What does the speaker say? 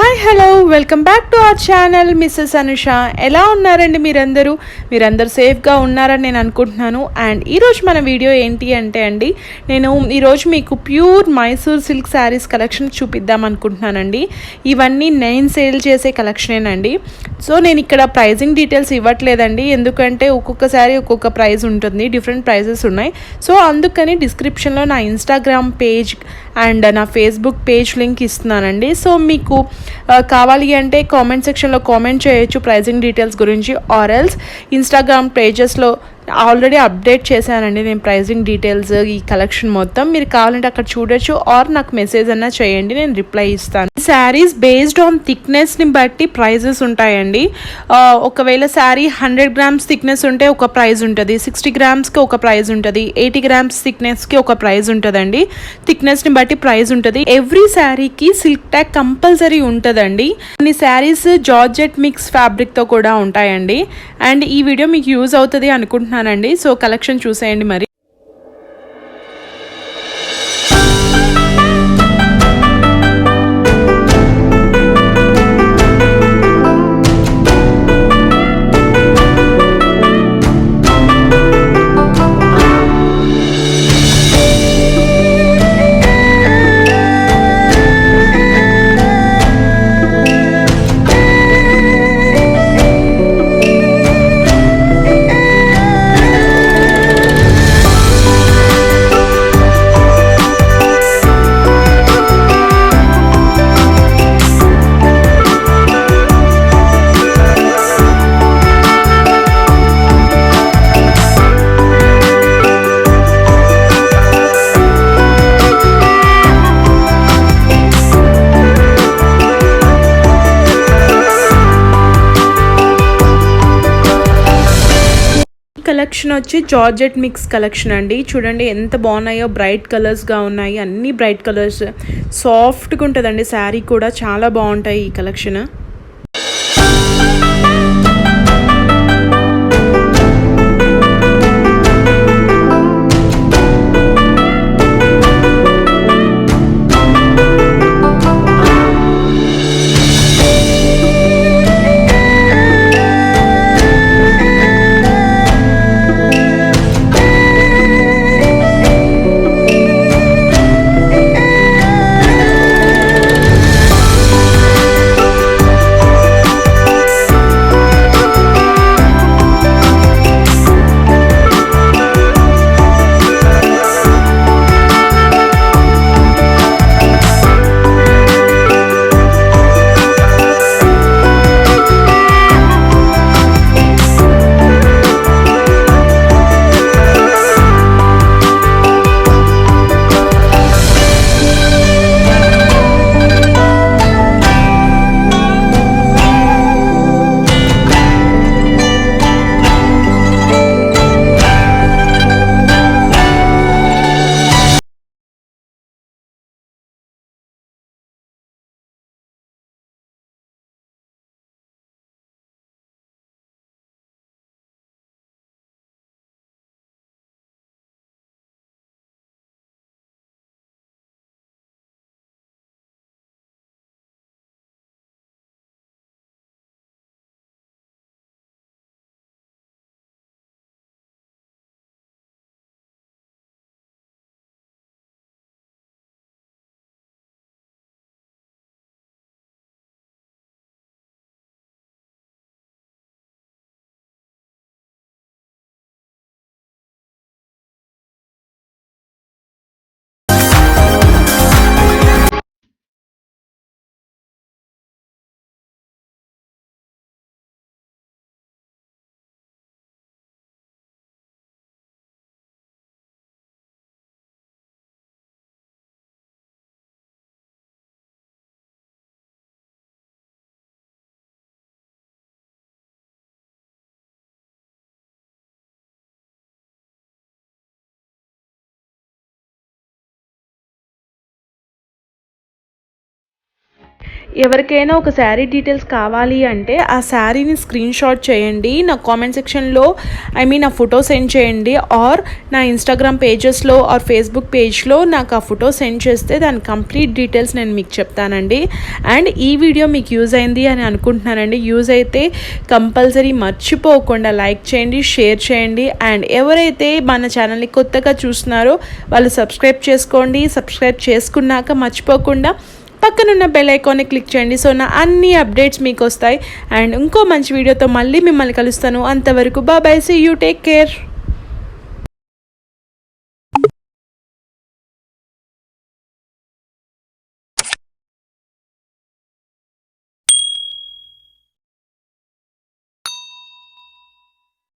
Hi hello welcome back to our channel Mrs Anusha. ఎలా ఉన్నారండి మీరందరూ సేఫ్గా ఉన్నారని నేను అనుకుంటున్నాను. అండ్ ఈరోజు మన వీడియో ఏంటి అంటే అండి, నేను ఈరోజు మీకు pure Mysore silk saris collection చూపిద్దాం అనుకుంటున్నానండి. ఇవన్నీ నేను సేల్ చేసే కలెక్షనేనండి. సో నేను ఇక్కడ ప్రైజింగ్ డీటెయిల్స్ ఇవ్వట్లేదండి, ఎందుకంటే ఒక్కొక్క శారీ ఒక్కొక్క ప్రైస్ ఉంటుంది, డిఫరెంట్ ప్రైజెస్ ఉన్నాయి. సో అందుకని డిస్క్రిప్షన్లో నా ఇన్స్టాగ్రామ్ పేజ్ అండ్ నా ఫేస్బుక్ పేజ్ లింక్ ఇస్తున్నానండి. సో మీకు కావాలి అంటే కామెంట్ సెక్షన్లో కామెంట్ చేయొచ్చు ప్రైజింగ్ డీటెయిల్స్ గురించి. ఆర్ ఎల్స్ ఇన్స్టాగ్రామ్ పేజెస్లో ఆల్రెడీ అప్డేట్ చేశానండి నేను ప్రైజింగ్ డీటెయిల్స్, ఈ కలెక్షన్ మొత్తం. మీరు కావాలంటే అక్కడ చూడొచ్చు, ఆర్ నాకు మెసేజ్ అన్నా చేయండి, నేను రిప్లై ఇస్తాను. శారీస్ బేస్డ్ ఆన్ థిక్నెస్ని బట్టి ప్రైజెస్ ఉంటాయండి. ఒకవేళ శారీ 100 grams థిక్నెస్ ఉంటే ఒక ప్రైజ్ ఉంటుంది, 60 grams ఒక ప్రైజ్ ఉంటుంది, 80 grams థిక్నెస్కి ఒక ప్రైజ్ ఉంటుందండి. థిక్నెస్ని బట్టి ప్రైజ్ ఉంటుంది. ఎవ్రీ శారీకి సిల్క్ ట్యాగ్ కంపల్సరీ ఉంటుందండి. కొన్ని శారీస్ జార్జెట్ మిక్స్ ఫ్యాబ్రిక్తో కూడా ఉంటాయండి. అండ్ ఈ వీడియో మీకు యూజ్ అవుతుంది అనుకుంటున్నానండి. సో కలెక్షన్ చూసేయండి మరి. కలెక్షన్ వచ్చి జార్జెట్ మిక్స్ కలెక్షన్ అండి. చూడండి ఎంత బాగున్నాయో, బ్రైట్ కలర్స్గా ఉన్నాయి, అన్ని బ్రైట్ కలర్స్, సాఫ్ట్గా ఉంటుందండి శారీ కూడా, చాలా బాగుంటాయి ఈ కలెక్షన్. ఎవరికైనా ఒక శారీ డీటెయిల్స్ కావాలి అంటే ఆ శారీని స్క్రీన్ షాట్ చేయండి, నా కామెంట్ సెక్షన్లో ఆ ఫోటో సెండ్ చేయండి, ఆర్ నా ఇన్స్టాగ్రామ్ పేజెస్లో ఆర్ ఫేస్బుక్ పేజ్లో నాకు ఆ ఫోటో సెండ్ చేస్తే దాని కంప్లీట్ డీటెయిల్స్ నేను మీకు చెప్తానండి. అండ్ ఈ వీడియో మీకు యూజ్ అయింది అని అనుకుంటున్నానండి. యూజ్ అయితే కంపల్సరీ మర్చిపోకుండా లైక్ చేయండి, షేర్ చేయండి. అండ్ ఎవరైతే మన ఛానల్ని కొత్తగా చూస్తున్నారో వాళ్ళు సబ్స్క్రైబ్ చేసుకోండి. సబ్స్క్రైబ్ చేసుకున్నాక మర్చిపోకుండా పక్కనున్న బెల్ ఐకాన్ని క్లిక్ చేయండి. సో నా అన్ని అప్డేట్స్ మీకు వస్తాయి. అండ్ ఇంకో మంచి వీడియోతో మళ్ళీ మిమ్మల్ని కలుస్తాను. అంతవరకు bye, see you, take care.